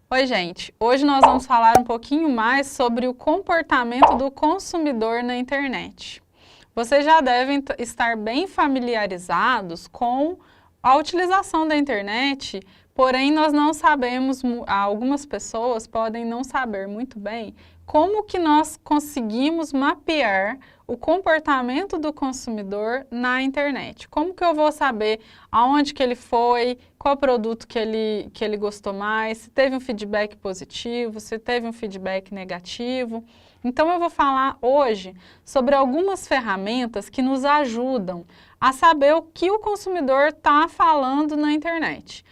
Oi, gente! Hoje nós vamos falar um pouquinho mais sobre o comportamento do consumidor na internet. Vocês já devem estar bem familiarizados com a utilização da internet, porém nós não sabemos, algumas pessoas podem não saber muito bem como que nós conseguimos mapear o comportamento do consumidor na internet. Como que eu vou saber aonde que ele foi, qual produto que ele gostou mais, se teve um feedback positivo, se teve um feedback negativo. Então eu vou falar hoje sobre algumas ferramentas que nos ajudam a saber o que o consumidor está falando na internet.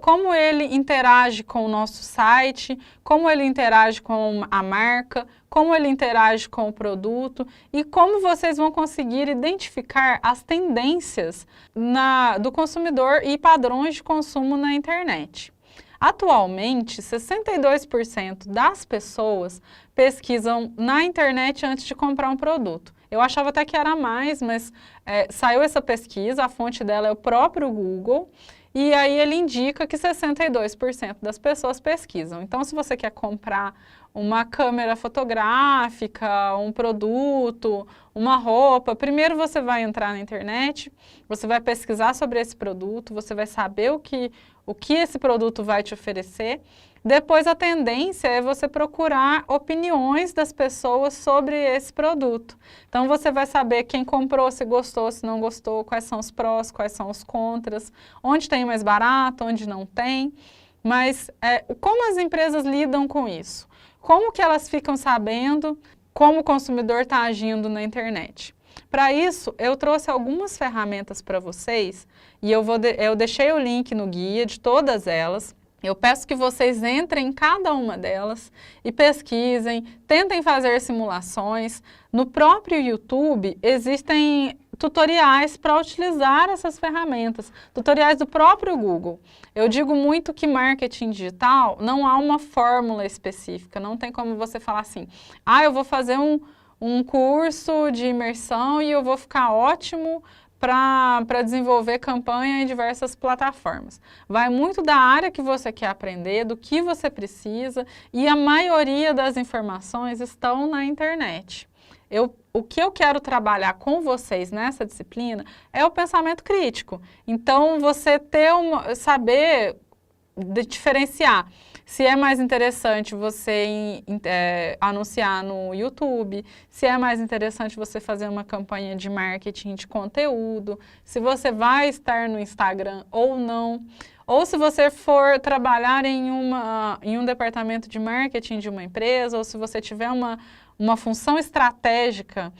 Como ele interage com o nosso site, como ele interage com a marca, como ele interage com o produto e como vocês vão conseguir identificar as tendências do consumidor e padrões de consumo na internet. Atualmente, 62% das pessoas pesquisam na internet antes de comprar um produto. Eu achava até que era mais, mas saiu essa pesquisa, a fonte dela é o próprio Google, e aí ele indica que 62% das pessoas pesquisam. Então, se você quer comprar uma câmera fotográfica, um produto, uma roupa, primeiro você vai entrar na internet, você vai pesquisar sobre esse produto, você vai saber o que esse produto vai te oferecer. Depois a tendência é você procurar opiniões das pessoas sobre esse produto. Então você vai saber quem comprou, se gostou, se não gostou, quais são os prós, quais são os contras, onde tem mais barato, onde não tem. Mas como as empresas lidam com isso? Como que elas ficam sabendo como o consumidor está agindo na internet? Para isso, eu trouxe algumas ferramentas para vocês e eu deixei o link no guia de todas elas. Eu peço que vocês entrem em cada uma delas e pesquisem, tentem fazer simulações. No próprio YouTube existem tutoriais para utilizar essas ferramentas, tutoriais do próprio Google. Eu digo muito que marketing digital não há uma fórmula específica, não tem como você falar assim, eu vou fazer um curso de imersão e eu vou ficar ótimo para desenvolver campanha em diversas plataformas. Vai muito da área que você quer aprender, do que você precisa, e a maioria das informações estão na internet. O que eu quero trabalhar com vocês nessa disciplina é o pensamento crítico. Então, você saber diferenciar se é mais interessante você anunciar no YouTube, se é mais interessante você fazer uma campanha de marketing de conteúdo, se você vai estar no Instagram ou não, ou se você for trabalhar em um departamento de marketing de uma empresa, ou se você tiver uma função estratégica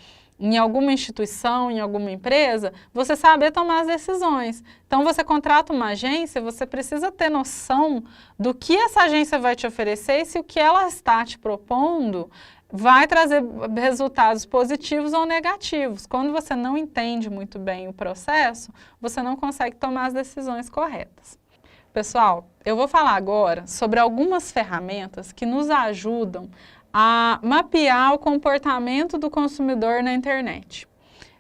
em alguma instituição, em alguma empresa, você saber tomar as decisões. Então, você contrata uma agência, você precisa ter noção do que essa agência vai te oferecer e se o que ela está te propondo vai trazer resultados positivos ou negativos. Quando você não entende muito bem o processo, você não consegue tomar as decisões corretas. Pessoal, eu vou falar agora sobre algumas ferramentas que nos ajudam a mapear o comportamento do consumidor na internet.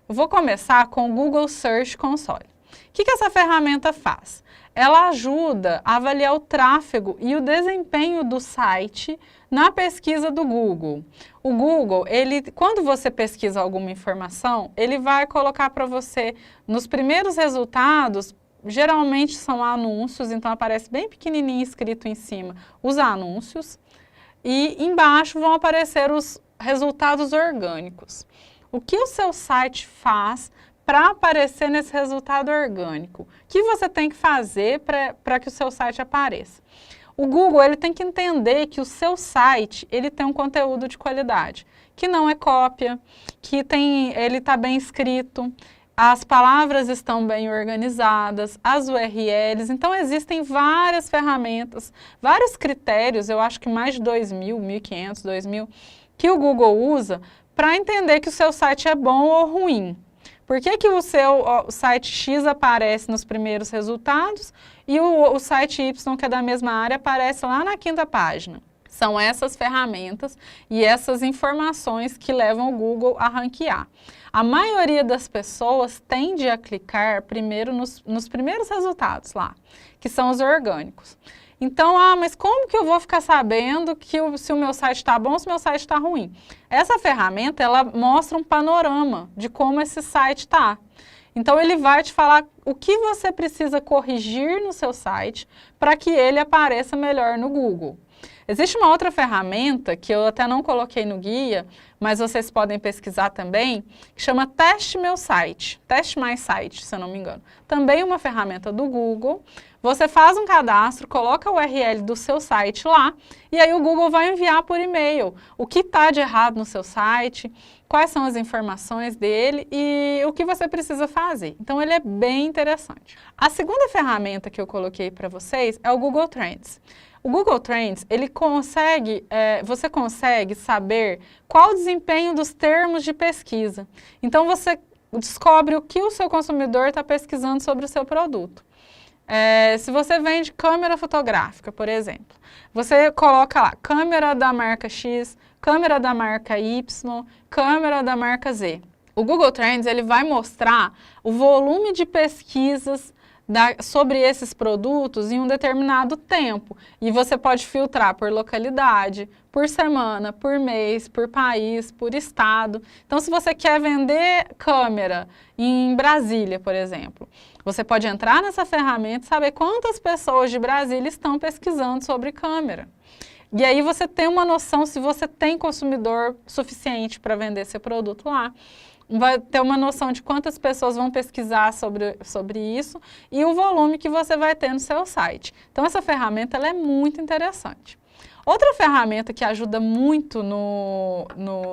Eu vou começar com o Google Search Console. O que essa ferramenta faz? Ela ajuda a avaliar o tráfego e o desempenho do site na pesquisa do Google. O Google, quando você pesquisa alguma informação, ele vai colocar para você, nos primeiros resultados, geralmente são anúncios, então aparece bem pequenininho escrito em cima, os anúncios. E embaixo vão aparecer os resultados orgânicos. O que o seu site faz para aparecer nesse resultado orgânico? O que você tem que fazer para que o seu site apareça? O Google ele tem que entender que o seu site ele tem um conteúdo de qualidade, que não é cópia, que ele está bem escrito, as palavras estão bem organizadas, as URLs, então existem várias ferramentas, vários critérios, eu acho que mais de 2.000, 1.500, 2.000, que o Google usa para entender que o seu site é bom ou ruim. Por que o seu site X aparece nos primeiros resultados e o site Y, que é da mesma área, aparece lá na 5ª página? São essas ferramentas e essas informações que levam o Google a ranquear. A maioria das pessoas tende a clicar primeiro nos primeiros resultados lá, que são os orgânicos. Então, mas como que eu vou ficar sabendo que se o meu site está bom ou se o meu site está ruim? Essa ferramenta, ela mostra um panorama de como esse site está. Então, ele vai te falar o que você precisa corrigir no seu site para que ele apareça melhor no Google. Existe uma outra ferramenta que eu até não coloquei no guia, mas vocês podem pesquisar também, que chama Teste Meu Site, Teste Mais Site, se eu não me engano. Também uma ferramenta do Google. Você faz um cadastro, coloca o URL do seu site lá, e aí o Google vai enviar por e-mail o que está de errado no seu site, quais são as informações dele e o que você precisa fazer. Então, ele é bem interessante. A segunda ferramenta que eu coloquei para vocês é o Google Trends. O Google Trends, você consegue saber qual o desempenho dos termos de pesquisa. Então, você descobre o que o seu consumidor está pesquisando sobre o seu produto. Se você vende câmera fotográfica, por exemplo, você coloca lá, câmera da marca X, câmera da marca Y, câmera da marca Z. O Google Trends, ele vai mostrar o volume de pesquisas sobre esses produtos em um determinado tempo. E você pode filtrar por localidade, por semana, por mês, por país, por estado. Então, se você quer vender câmera em Brasília, por exemplo, você pode entrar nessa ferramenta e saber quantas pessoas de Brasília estão pesquisando sobre câmera. E aí você tem uma noção se você tem consumidor suficiente para vender seu produto lá. Vai ter uma noção de quantas pessoas vão pesquisar sobre isso e o volume que você vai ter no seu site. Então, essa ferramenta ela é muito interessante. Outra ferramenta que ajuda muito no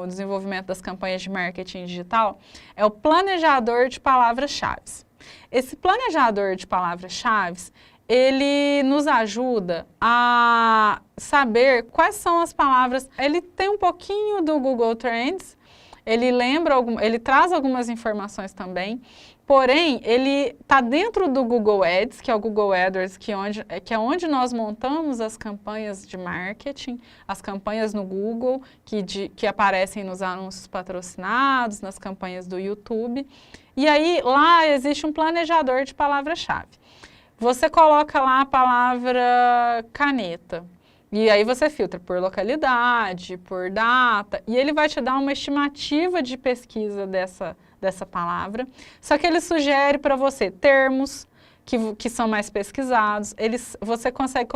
desenvolvimento das campanhas de marketing digital é o planejador de palavras-chave. Esse planejador de palavras-chave, ele nos ajuda a saber quais são as palavras. Ele tem um pouquinho do Google Trends, ele traz algumas informações também, porém, ele está dentro do Google Ads, que é o Google AdWords, que é onde nós montamos as campanhas de marketing, as campanhas no Google, que aparecem nos anúncios patrocinados, nas campanhas do YouTube. E aí, lá existe um planejador de palavra-chave. Você coloca lá a palavra caneta. E aí você filtra por localidade, por data, e ele vai te dar uma estimativa de pesquisa dessa palavra. Só que ele sugere para você termos que são mais pesquisados, você consegue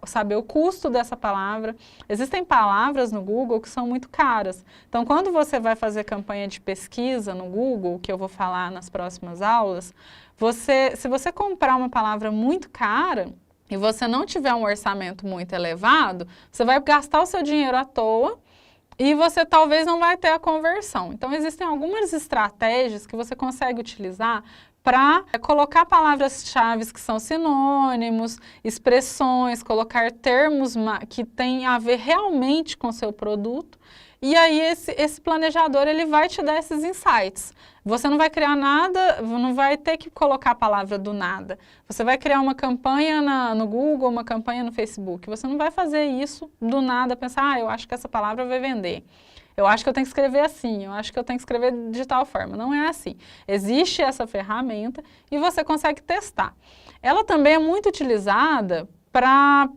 saber o custo dessa palavra. Existem palavras no Google que são muito caras. Então, quando você vai fazer campanha de pesquisa no Google, que eu vou falar nas próximas aulas, se você comprar uma palavra muito cara, e você não tiver um orçamento muito elevado, você vai gastar o seu dinheiro à toa e você talvez não vai ter a conversão. Então, existem algumas estratégias que você consegue utilizar para colocar palavras-chave que são sinônimos, expressões, colocar termos que têm a ver realmente com o seu produto. E aí, esse planejador, ele vai te dar esses insights. Você não vai criar nada, não vai ter que colocar a palavra do nada. Você vai criar uma campanha no Google, uma campanha no Facebook. Você não vai fazer isso do nada, pensar, eu acho que essa palavra vai vender. Eu acho que eu tenho que escrever assim, eu acho que eu tenho que escrever de tal forma. Não é assim. Existe essa ferramenta e você consegue testar. Ela também é muito utilizada para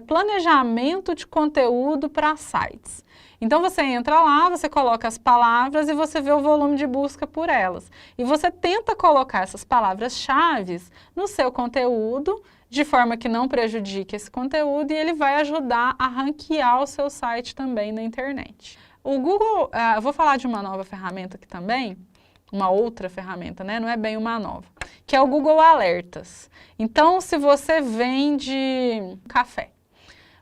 planejamento de conteúdo para sites. Então, você entra lá, você coloca as palavras e você vê o volume de busca por elas. E você tenta colocar essas palavras-chave no seu conteúdo, de forma que não prejudique esse conteúdo, e ele vai ajudar a ranquear o seu site também na internet. O Google, eu vou falar de uma nova ferramenta aqui também, uma outra ferramenta, né? Não é bem uma nova, que é o Google Alertas. Então, se você vende café,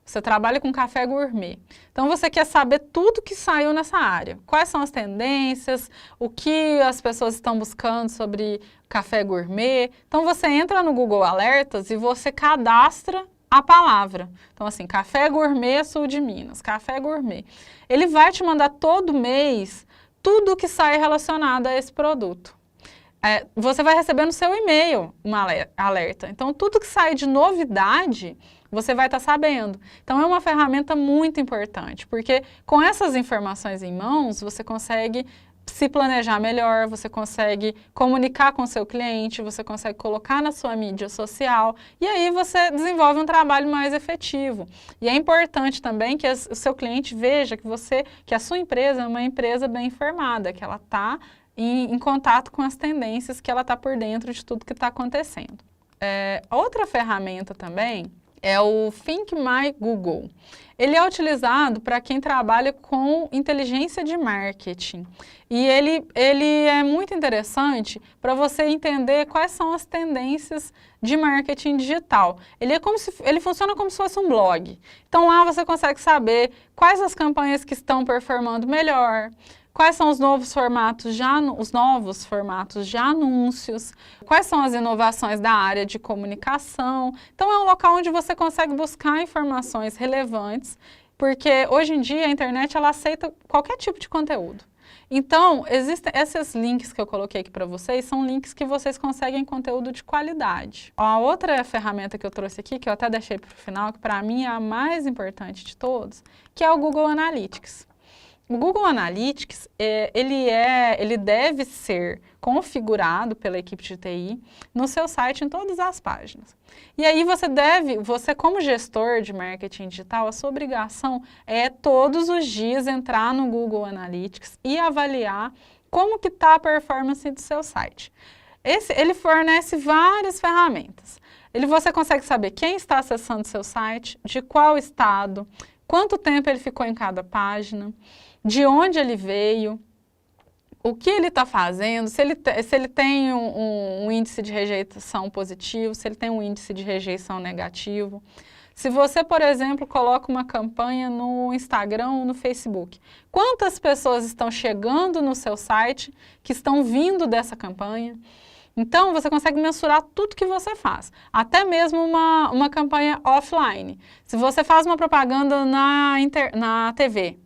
você trabalha com café gourmet. Então, você quer saber tudo que saiu nessa área. Quais são as tendências, o que as pessoas estão buscando sobre café gourmet. Então, você entra no Google Alertas e você cadastra a palavra. Então, assim, café gourmet sul de Minas, café gourmet. Ele vai te mandar todo mês tudo que sai relacionado a esse produto. Você vai receber no seu e-mail uma alerta. Então, tudo que sai de novidade, você vai estar sabendo. Então, é uma ferramenta muito importante, porque com essas informações em mãos, você consegue se planejar melhor, você consegue comunicar com o seu cliente, você consegue colocar na sua mídia social e aí você desenvolve um trabalho mais efetivo. E é importante também que o seu cliente veja que a sua empresa é uma empresa bem informada, que ela está em contato com as tendências, que ela está por dentro de tudo que está acontecendo. Outra ferramenta também é o Think My Google. Ele é utilizado para quem trabalha com inteligência de marketing. E ele é muito interessante para você entender quais são as tendências de marketing digital. Ele funciona como se fosse um blog. Então lá você consegue saber quais as campanhas que estão performando melhor, quais são os novos formatos de anúncios, quais são as inovações da área de comunicação. Então é um local onde você consegue buscar informações relevantes, porque hoje em dia a internet ela aceita qualquer tipo de conteúdo. Então, existem esses links que eu coloquei aqui para vocês, são links que vocês conseguem conteúdo de qualidade. A outra ferramenta que eu trouxe aqui, que eu até deixei para o final, que para mim é a mais importante de todos, que é o Google Analytics. O Google Analytics, ele deve ser configurado pela equipe de TI no seu site em todas as páginas. E aí você como gestor de marketing digital, a sua obrigação é todos os dias entrar no Google Analytics e avaliar como que está a performance do seu site. Ele fornece várias ferramentas. Você consegue saber quem está acessando seu site, de qual estado, quanto tempo ele ficou em cada página, de onde ele veio, o que ele está fazendo, se ele tem um índice de rejeição positivo, se ele tem um índice de rejeição negativo. Se você, por exemplo, coloca uma campanha no Instagram ou no Facebook, quantas pessoas estão chegando no seu site que estão vindo dessa campanha? Então, você consegue mensurar tudo que você faz, até mesmo uma campanha offline. Se você faz uma propaganda na TV,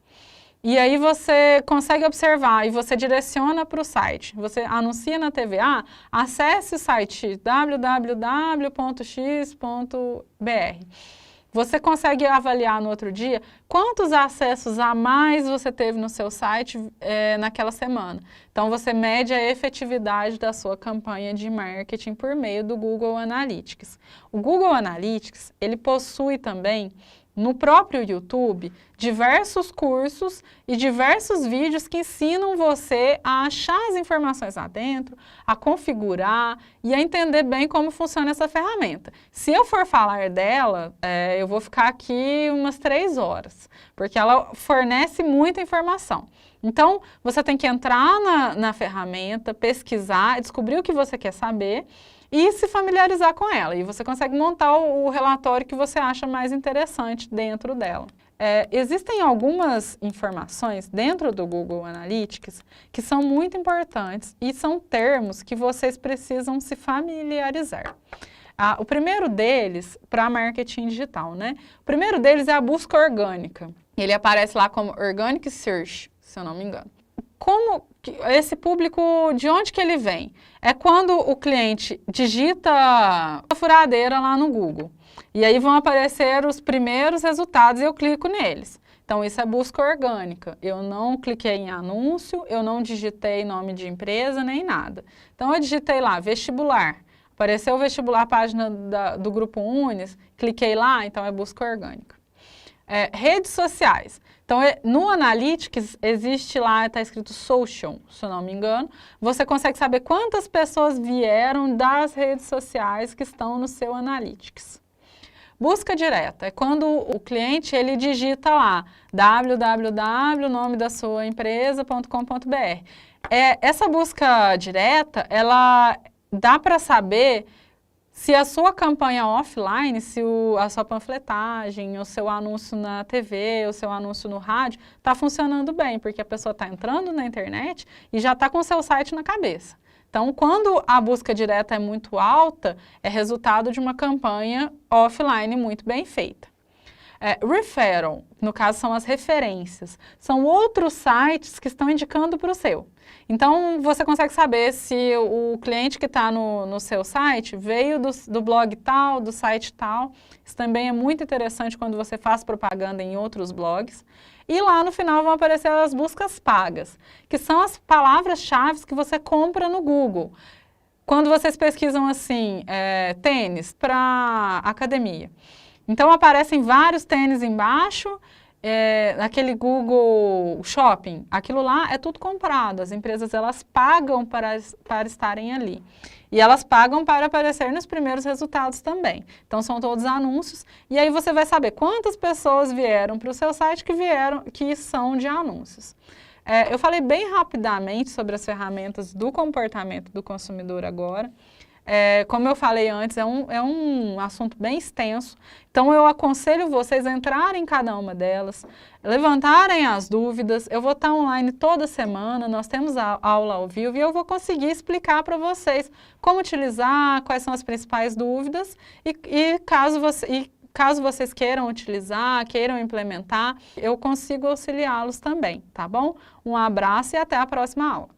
e aí você consegue observar e você direciona para o site, você anuncia na TV, acesse o site www.x.br. Você consegue avaliar no outro dia quantos acessos a mais você teve no seu site naquela semana. Então, você mede a efetividade da sua campanha de marketing por meio do Google Analytics. O Google Analytics, ele possui também, no próprio YouTube, diversos cursos e diversos vídeos que ensinam você a achar as informações lá dentro, a configurar e a entender bem como funciona essa ferramenta. Se eu for falar dela, eu vou ficar aqui umas 3 horas, porque ela fornece muita informação. Então, você tem que entrar na ferramenta, pesquisar, descobrir o que você quer saber e se familiarizar com ela. E você consegue montar o relatório que você acha mais interessante dentro dela. Existem algumas informações dentro do Google Analytics que são muito importantes e são termos que vocês precisam se familiarizar. O primeiro deles, para marketing digital, né? O primeiro deles é a busca orgânica. Ele aparece lá como Organic Search, se eu não me engano. Como esse público, de onde que ele vem? É quando o cliente digita a furadeira lá no Google. E aí vão aparecer os primeiros resultados e eu clico neles. Então, isso é busca orgânica. Eu não cliquei em anúncio, eu não digitei nome de empresa, nem nada. Então, eu digitei lá, vestibular. Apareceu o vestibular, a página do Grupo Unis, cliquei lá, então é busca orgânica. Redes sociais. Então, no Analytics, existe lá, está escrito Social, se eu não me engano. Você consegue saber quantas pessoas vieram das redes sociais que estão no seu Analytics. Busca direta é quando o cliente ele digita lá www.nomedasuaempresa.com.br. Essa busca direta, ela dá para saber se a sua campanha offline, se a sua panfletagem, o seu anúncio na TV, o seu anúncio no rádio, está funcionando bem, porque a pessoa está entrando na internet e já está com o seu site na cabeça. Então, quando a busca direta é muito alta, é resultado de uma campanha offline muito bem feita. Referral, no caso, são as referências. São outros sites que estão indicando para o seu. Então, você consegue saber se o cliente que está no seu site veio do blog tal, do site tal. Isso também é muito interessante quando você faz propaganda em outros blogs. E lá no final vão aparecer as buscas pagas, que são as palavras-chave que você compra no Google. Quando vocês pesquisam assim, tênis para academia. Então aparecem vários tênis embaixo, naquele Google Shopping. Aquilo lá é tudo comprado, as empresas elas pagam para estarem ali. E elas pagam para aparecer nos primeiros resultados também. Então são todos anúncios e aí você vai saber quantas pessoas vieram para o seu site que são de anúncios. Eu falei bem rapidamente sobre as ferramentas do comportamento do consumidor agora. Como eu falei antes, é um assunto bem extenso, então eu aconselho vocês a entrarem em cada uma delas, levantarem as dúvidas. Eu vou estar online toda semana, nós temos a aula ao vivo e eu vou conseguir explicar para vocês como utilizar, quais são as principais dúvidas e caso vocês queiram utilizar, queiram implementar, eu consigo auxiliá-los também, tá bom? Um abraço e até a próxima aula.